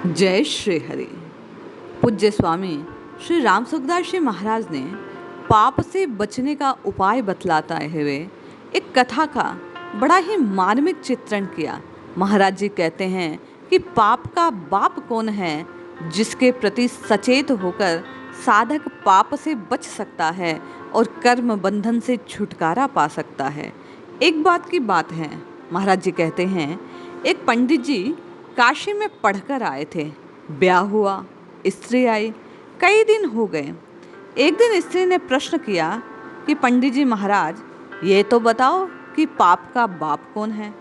जय श्री हरि। पूज्य स्वामी श्री राम सुखदास जी महाराज ने पाप से बचने का उपाय बतलाते हुए एक कथा का बड़ा ही मार्मिक चित्रण किया। महाराज जी कहते हैं कि पाप का बाप कौन है, जिसके प्रति सचेत होकर साधक पाप से बच सकता है और कर्म बंधन से छुटकारा पा सकता है। एक बात की बात है, महाराज जी कहते हैं, एक पंडित जी काशी में पढ़कर आए थे। ब्याह हुआ, स्त्री आई, कई दिन हो गए। एक दिन स्त्री ने प्रश्न किया कि पंडित जी महाराज, ये तो बताओ कि पाप का बाप कौन है।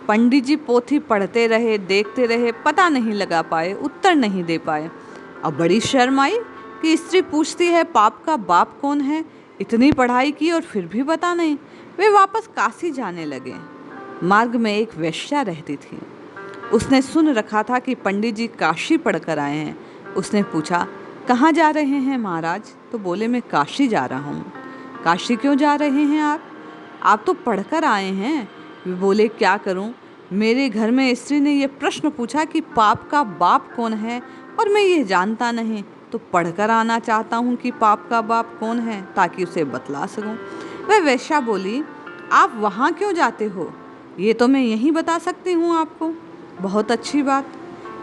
पंडित जी पोथी पढ़ते रहे, देखते रहे, पता नहीं लगा पाए, उत्तर नहीं दे पाए। अब बड़ी शर्म आई कि स्त्री पूछती है पाप का बाप कौन है। इतनी पढ़ाई की और फिर भी पता नहीं। वे वापस काशी जाने लगे। मार्ग में एक वेश्या रहती थी। उसने सुन रखा था कि पंडित जी काशी पढ़कर आए हैं। उसने पूछा, कहाँ जा रहे हैं महाराज? तो बोले, मैं काशी जा रहा हूँ। काशी क्यों जा रहे हैं आप तो पढ़कर आए हैं। वे बोले, क्या करूँ, मेरे घर में स्त्री ने ये प्रश्न पूछा कि पाप का बाप कौन है और मैं ये जानता नहीं, तो पढ़कर आना चाहता हूँ कि पाप का बाप कौन है, ताकि उसे बतला सकूँ। वह वेश्या बोली, आप वहाँ क्यों जाते हो? ये तो मैं यहीं बता सकती हूँ आपको। बहुत अच्छी बात,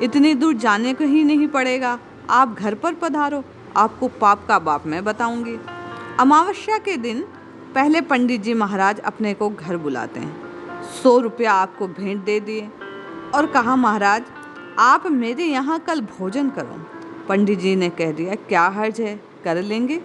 इतनी दूर जाने को ही नहीं पड़ेगा, आप घर पर पधारो, आपको पाप का बाप मैं बताऊंगी। अमावस्या के दिन पहले पंडित जी महाराज अपने को घर बुलाते हैं। 100 रुपया आपको भेंट दे दिए और कहा, महाराज आप मेरे यहाँ कल भोजन करो। पंडित जी ने कह दिया, क्या हर्ज है, कर लेंगे।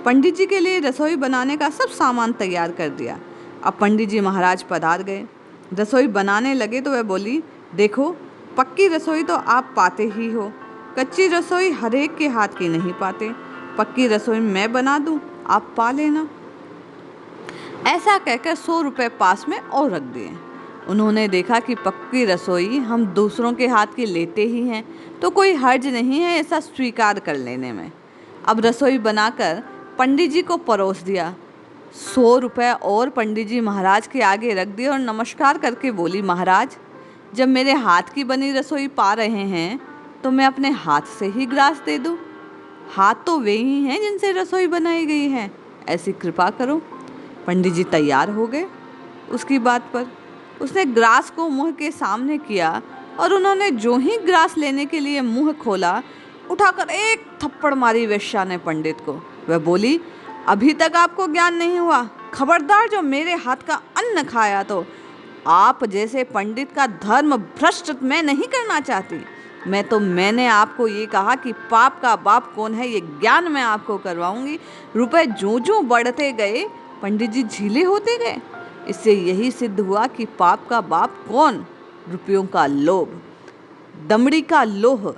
पंडित जी के लिए रसोई बनाने का सब सामान तैयार कर दिया। अब पंडित जी महाराज पधार गए, रसोई बनाने लगे तो वह बोली, देखो पक्की रसोई तो आप पाते ही हो, कच्ची रसोई हर एक के हाथ की नहीं पाते। पक्की रसोई मैं बना दूं, आप पा लेना। ऐसा कहकर 100 रुपये पास में और रख दिए। उन्होंने देखा कि पक्की रसोई हम दूसरों के हाथ की लेते ही हैं, तो कोई हर्ज नहीं है ऐसा स्वीकार कर लेने में। अब रसोई बनाकर पंडित जी को परोस दिया। 100 रुपये और पंडित जी महाराज के आगे रख दिए और नमस्कार करके बोली, महाराज जब मेरे हाथ की बनी रसोई पा रहे हैं तो मैं अपने हाथ से ही ग्रास दे दूं। हाथ तो वे ही हैं जिनसे रसोई बनाई गई है, ऐसी कृपा करो। पंडित जी तैयार हो गए उसकी बात पर। उसने ग्रास को मुंह के सामने किया और उन्होंने जो ही ग्रास लेने के लिए मुंह खोला, उठाकर एक थप्पड़ मारी वेश्या ने पंडित को। वह बोली, अभी तक आपको ज्ञान नहीं हुआ? खबरदार, जो मेरे हाथ का अन्न खाया तो आप जैसे पंडित का धर्म भ्रष्ट मैं नहीं करना चाहती। मैंने आपको ये कहा कि पाप का बाप कौन है, ये ज्ञान मैं आपको करवाऊंगी। रुपए जो बढ़ते गए, पंडित जी झीले होते गए। इससे यही सिद्ध हुआ कि पाप का बाप कौन? रुपयों का लोभ, दमड़ी का लोभ,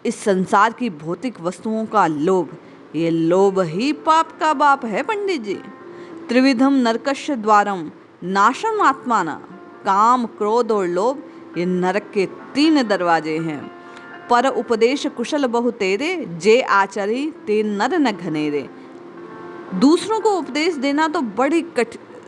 इस संसार की भौतिक वस्तुओं का लोभ। ये लोभ ही पाप का बाप है पंडित जी। त्रिविधम नरकस्य द्वारम नाशम आत्माना, काम, क्रोध और लोभ, ये नरक के 3 दरवाजे हैं। पर उपदेश कुशल बहु तेरे, जे आचरी ते नर न घनेरे। दूसरों को उपदेश देना तो बड़ी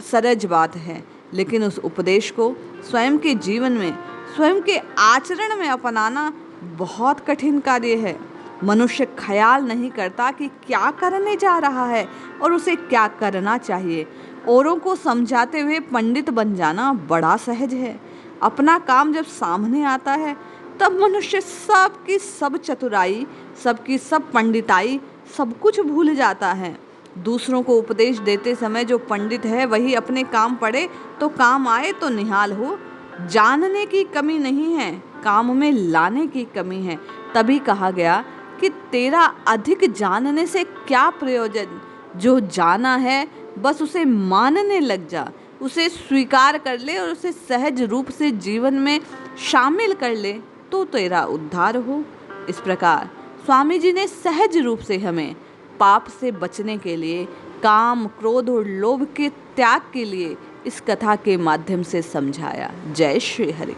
सरज बात है, लेकिन उस उपदेश को स्वयं के जीवन में, स्वयं के आचरण में अपनाना बहुत कठिन कार्य है। मनुष्य ख्याल नहीं करता कि क्या करने जा रहा है और उसे क्या करना चाहिए। औरों को समझाते हुए पंडित बन जाना बड़ा सहज है। अपना काम जब सामने आता है तब मनुष्य सबकी सब चतुराई, सबकी सब पंडिताई, सब कुछ भूल जाता है। दूसरों को उपदेश देते समय जो पंडित है वही अपने काम पड़े तो काम आए तो निहाल हो। जानने की कमी नहीं है, काम में लाने की कमी है। तभी कहा गया कि तेरा अधिक जानने से क्या प्रयोजन, जो जाना है बस उसे मानने लग जा, उसे स्वीकार कर ले और उसे सहज रूप से जीवन में शामिल कर ले, तो तेरा उद्धार हो। इस प्रकार स्वामी जी ने सहज रूप से हमें पाप से बचने के लिए, काम, क्रोध और लोभ के त्याग के लिए इस कथा के माध्यम से समझाया। जय श्री हरि।